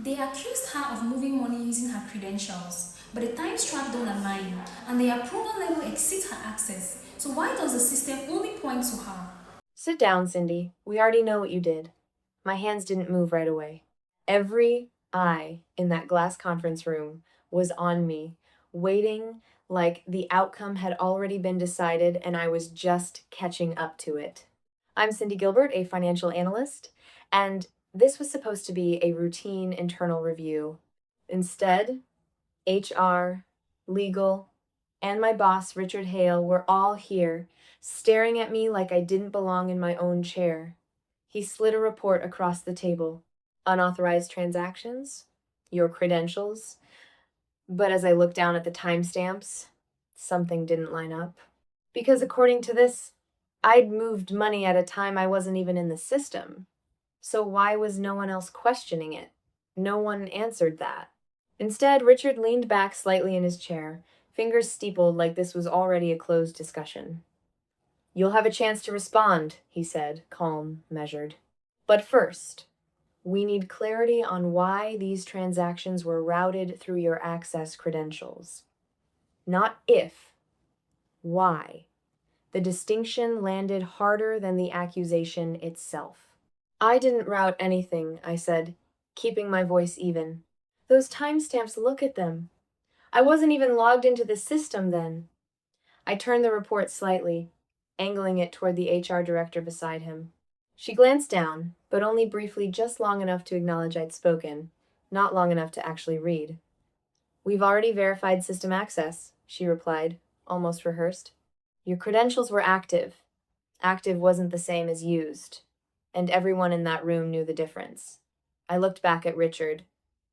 They accused her of moving money using her credentials, but the time strap don't align and the approval level exceeds her access. So why does the system only point to her? Sit down, Cindy. We already know what you did. My hands didn't move right away. Every eye in that glass conference room was on me, waiting like the outcome had already been decided and I was just catching up to it. I'm Cindy Gilbert, a financial analyst, and this was supposed to be a routine internal review. Instead, HR, legal, and my boss, Richard Hale, were all here, staring at me like I didn't belong in my own chair. He slid a report across the table. Unauthorized transactions? Your credentials? But as I looked down at the timestamps, something didn't line up. Because according to this, I'd moved money at a time I wasn't even in the system. So why was no one else questioning it? No one answered that. Instead, Richard leaned back slightly in his chair, fingers steepled like this was already a closed discussion. You'll have a chance to respond, he said, calm, measured. But first, we need clarity on why these transactions were routed through your access credentials. Not if, why. The distinction landed harder than the accusation itself. I didn't route anything, I said, keeping my voice even. Those timestamps, look at them. I wasn't even logged into the system then. I turned the report slightly, angling it toward the HR director beside him. She glanced down, but only briefly, just long enough to acknowledge I'd spoken, not long enough to actually read. We've already verified system access, she replied, almost rehearsed. Your credentials were active. Active wasn't the same as used, and everyone in that room knew the difference. I looked back at Richard.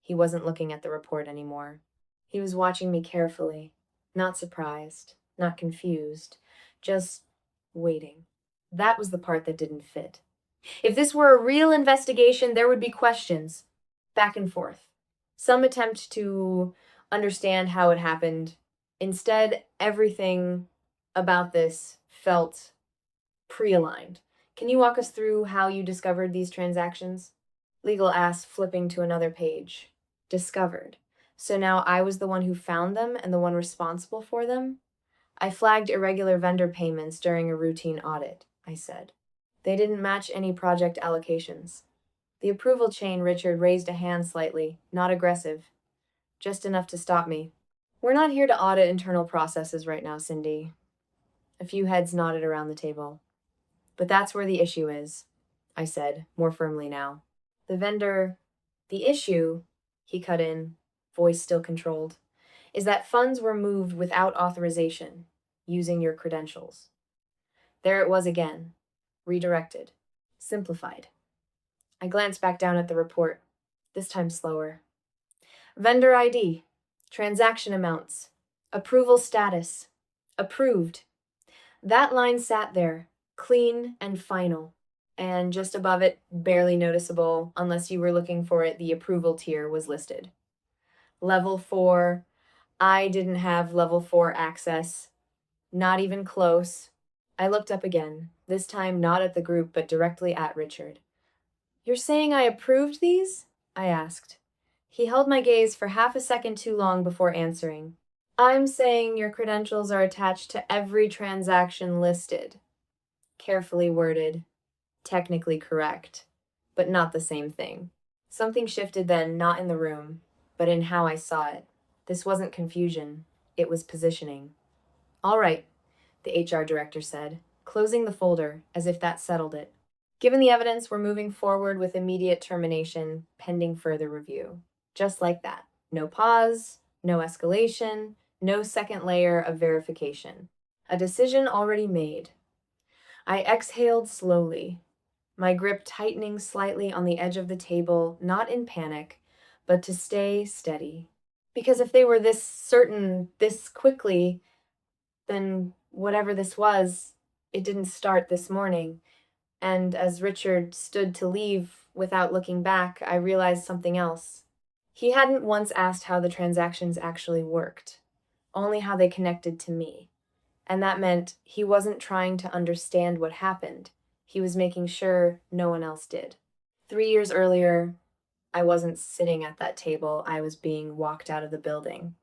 He wasn't looking at the report anymore. He was watching me carefully, not surprised, not confused, just waiting. That was the part that didn't fit. If this were a real investigation, there would be questions, back and forth. Some attempt to understand how it happened. Instead, everything about this felt pre-aligned. Can you walk us through how you discovered these transactions? Legal asked, flipping to another page. Discovered. So now I was the one who found them and the one responsible for them? I flagged irregular vendor payments during a routine audit, I said. They didn't match any project allocations. The approval chain, Richard raised a hand slightly, not aggressive, just enough to stop me. We're not here to audit internal processes right now, Cindy. A few heads nodded around the table. But that's where the issue is, I said, more firmly now. The issue, he cut in, voice still controlled, is that funds were moved without authorization, using your credentials. There it was again, redirected, simplified. I glanced back down at the report, this time slower. Vendor ID, transaction amounts, approval status, approved. That line sat there, clean and final. And just above it, barely noticeable, unless you were looking for it, the approval tier was listed. Level 4, I didn't have level 4 access. Not even close. I looked up again, this time not at the group, but directly at Richard. You're saying I approved these? I asked. He held my gaze for half a second too long before answering. I'm saying your credentials are attached to every transaction listed. Carefully worded. Technically correct, but not the same thing. Something shifted then, not in the room, but in how I saw it. This wasn't confusion, it was positioning. All right, the HR director said, closing the folder as if that settled it. Given the evidence, we're moving forward with immediate termination, pending further review. Just like that. No pause, no escalation, no second layer of verification. A decision already made. I exhaled slowly, my grip tightening slightly on the edge of the table, not in panic, but to stay steady. Because if they were this certain, this quickly, then whatever this was, it didn't start this morning. And as Richard stood to leave without looking back, I realized something else. He hadn't once asked how the transactions actually worked, only how they connected to me. And that meant he wasn't trying to understand what happened. He was making sure no one else did. 3 years earlier, I wasn't sitting at that table, I was being walked out of the building.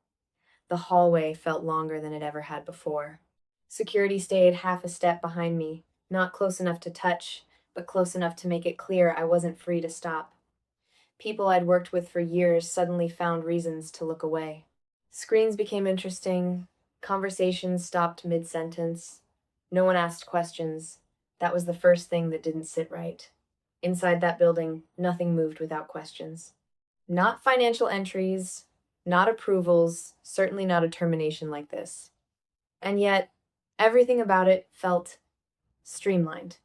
The hallway felt longer than it ever had before. Security stayed half a step behind me, not close enough to touch, but close enough to make it clear I wasn't free to stop. People I'd worked with for years suddenly found reasons to look away. Screens became interesting. Conversations stopped mid sentence. No one asked questions. That was the first thing that didn't sit right. Inside that building, nothing moved without questions. Not financial entries, not approvals, certainly not a termination like this. And yet, everything about it felt streamlined,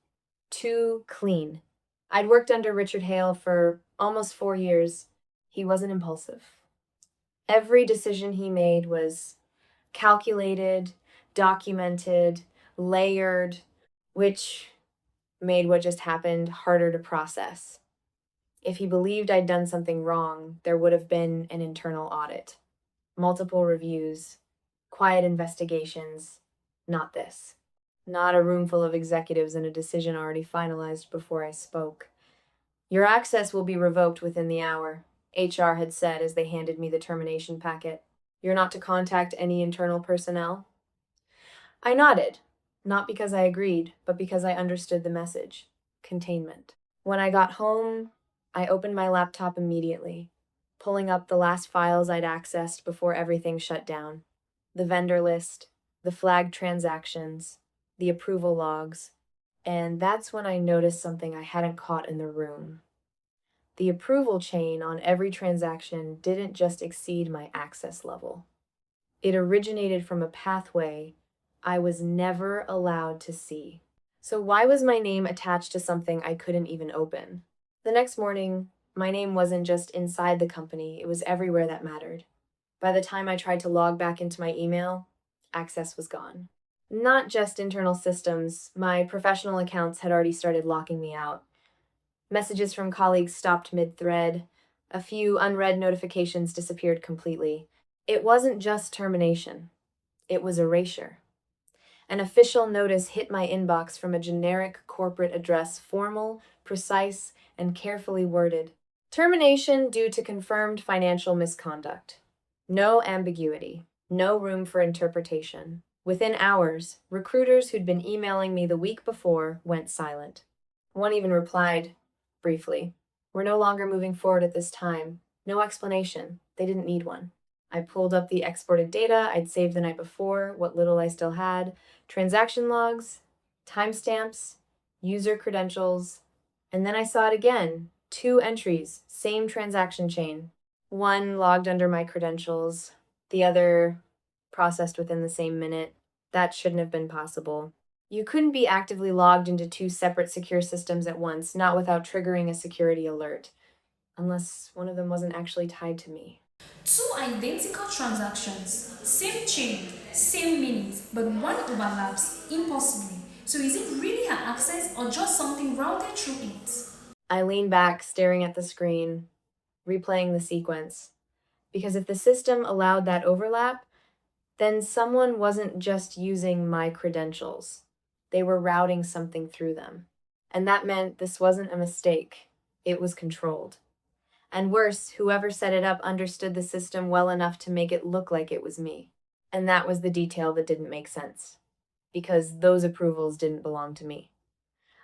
too clean. I'd worked under Richard Hale for almost 4 years. He wasn't impulsive. Every decision he made was calculated, documented, layered, which made what just happened harder to process. If he believed I'd done something wrong, there would have been an internal audit, multiple reviews, quiet investigations. Not this. Not a room full of executives and a decision already finalized before I spoke. Your access will be revoked within the hour, HR had said as they handed me the termination packet. You're not to contact any internal personnel? I nodded, not because I agreed, but because I understood the message. Containment. When I got home, I opened my laptop immediately, pulling up the last files I'd accessed before everything shut down. The vendor list, the flagged transactions, the approval logs, and that's when I noticed something I hadn't caught in the room. The approval chain on every transaction didn't just exceed my access level. It originated from a pathway I was never allowed to see. So why was my name attached to something I couldn't even open? The next morning, my name wasn't just inside the company, it was everywhere that mattered. By the time I tried to log back into my email, access was gone. Not just internal systems, my professional accounts had already started locking me out. Messages from colleagues stopped mid-thread. A few unread notifications disappeared completely. It wasn't just termination. It was erasure. An official notice hit my inbox from a generic corporate address, formal, precise, and carefully worded. Termination due to confirmed financial misconduct. No ambiguity. No room for interpretation. Within hours, recruiters who'd been emailing me the week before went silent. One even replied, briefly, "We're no longer moving forward at this time." No explanation. They didn't need one. I pulled up the exported data I'd saved the night before, what little I still had, transaction logs, timestamps, user credentials, and then I saw it again. 2 entries, same transaction chain. One logged under my credentials, the other processed within the same minute. That shouldn't have been possible. You couldn't be actively logged into 2 separate secure systems at once, not without triggering a security alert, unless one of them wasn't actually tied to me. 2 identical transactions, same chain, same minute, but one overlaps impossibly. So is it really her access or just something routed through it? I leaned back, staring at the screen, replaying the sequence. Because if the system allowed that overlap, then someone wasn't just using my credentials. They were routing something through them. And that meant this wasn't a mistake. It was controlled. And worse, whoever set it up understood the system well enough to make it look like it was me. And that was the detail that didn't make sense. Because those approvals didn't belong to me.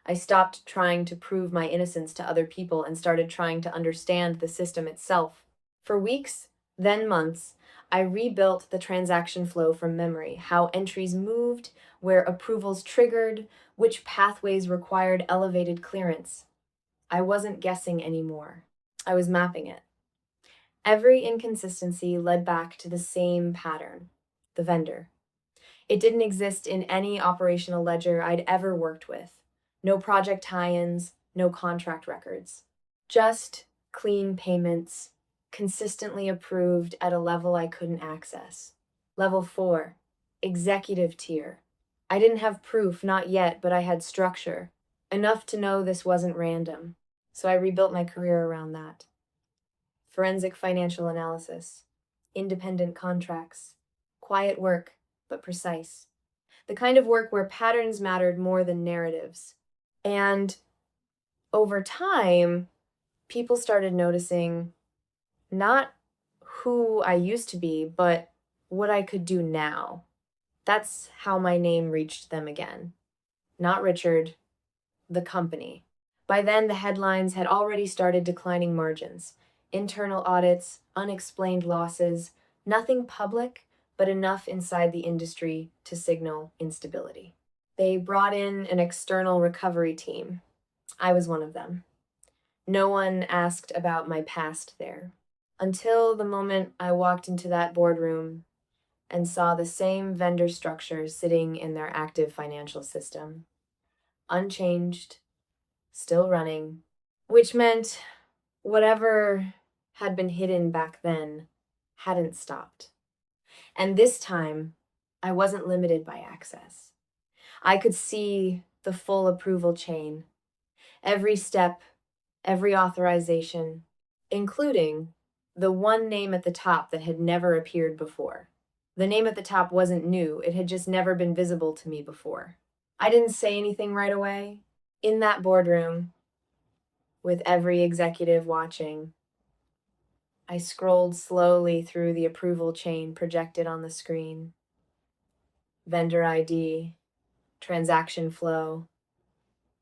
I stopped trying to prove my innocence to other people and started trying to understand the system itself. For weeks, then months, I rebuilt the transaction flow from memory, how entries moved, where approvals triggered, which pathways required elevated clearance. I wasn't guessing anymore. I was mapping it. Every inconsistency led back to the same pattern, the vendor. It didn't exist in any operational ledger I'd ever worked with. No project tie-ins, no contract records. Just clean payments, consistently approved at a level I couldn't access. Level 4, executive tier. I didn't have proof, not yet, but I had structure. Enough to know this wasn't random. So I rebuilt my career around that. Forensic financial analysis, independent contracts, quiet work, but precise. The kind of work where patterns mattered more than narratives. And over time, People started noticing not who I used to be, but what I could do now. That's how my name reached them again. Not Richard, the company. By then, the headlines had already started declining margins, internal audits, unexplained losses, nothing public, but enough inside the industry to signal instability. They brought in an external recovery team. I was one of them. No one asked about my past there. Until the moment I walked into that boardroom and saw the same vendor structure sitting in their active financial system, unchanged, still running, which meant whatever had been hidden back then hadn't stopped. And this time, I wasn't limited by access. I could see the full approval chain, every step, every authorization, including the one name at the top that had never appeared before. The name at the top wasn't new, it had just never been visible to me before. I didn't say anything right away. In that boardroom, with every executive watching, I scrolled slowly through the approval chain projected on the screen. Vendor ID, transaction flow,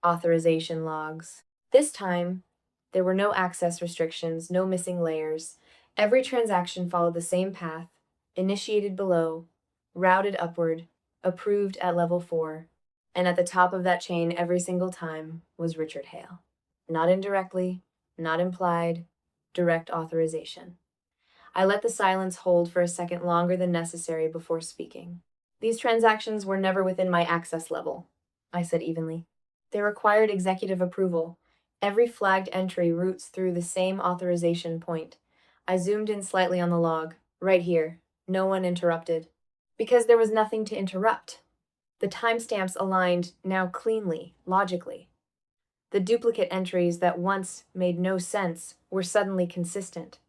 authorization logs. This time, there were no access restrictions, no missing layers. Every transaction followed the same path, initiated below, routed upward, approved at level 4, and at the top of that chain every single time was Richard Hale. Not indirectly, not implied, direct authorization. I let the silence hold for a second longer than necessary before speaking. These transactions were never within my access level, I said evenly. They required executive approval. Every flagged entry routes through the same authorization point. I zoomed in slightly on the log. Right here. No one interrupted. Because there was nothing to interrupt. The timestamps aligned now cleanly, logically. The duplicate entries that once made no sense were suddenly consistent.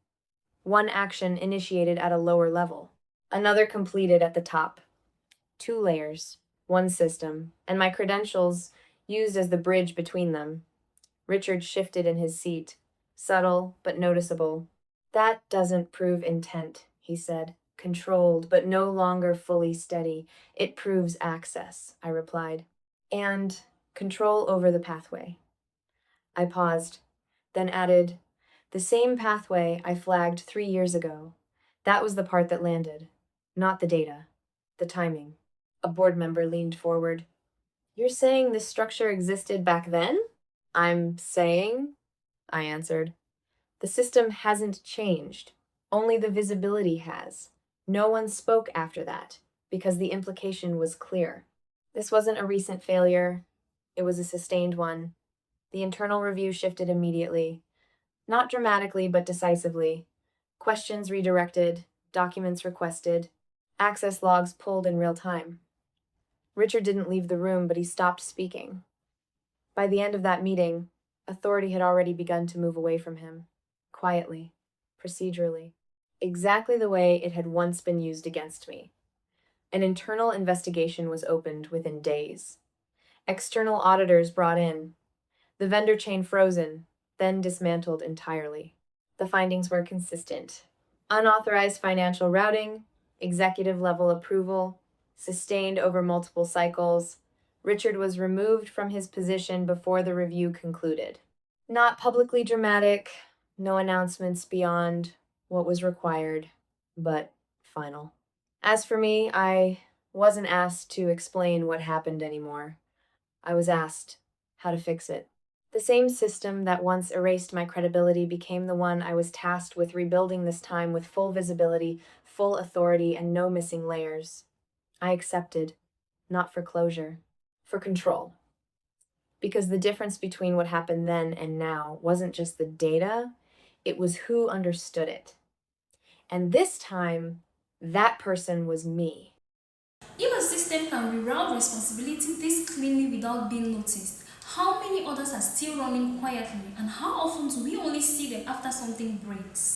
One action initiated at a lower level, another completed at the top. 2 layers, one system, and my credentials used as the bridge between them. Richard shifted in his seat, subtle but noticeable. That doesn't prove intent, he said, controlled but no longer fully steady. It proves access, I replied, and control over the pathway. I paused, then added, the same pathway I flagged 3 years ago. That was the part that landed, not the data, the timing. A board member leaned forward. You're saying this structure existed back then? I'm saying, I answered. The system hasn't changed. Only the visibility has. No one spoke after that, because the implication was clear. This wasn't a recent failure. It was a sustained one. The internal review shifted immediately. Not dramatically, but decisively. Questions redirected, documents requested, access logs pulled in real time. Richard didn't leave the room, but he stopped speaking. By the end of that meeting, authority had already begun to move away from him, quietly, procedurally, exactly the way it had once been used against me. An internal investigation was opened within days. External auditors brought in. The vendor chain frozen, then dismantled entirely. The findings were consistent. Unauthorized financial routing, executive level approval, sustained over multiple cycles. Richard was removed from his position before the review concluded. Not publicly dramatic, no announcements beyond what was required, but final. As for me, I wasn't asked to explain what happened anymore. I was asked how to fix it. The same system that once erased my credibility became the one I was tasked with rebuilding, this time with full visibility, full authority, and no missing layers. I accepted, not for closure, for control. Because the difference between what happened then and now wasn't just the data, it was who understood it. And this time, that person was me. If a system can reroute responsibility this cleanly without being noticed, how many others are still running quietly, and how often do we only see them after something breaks?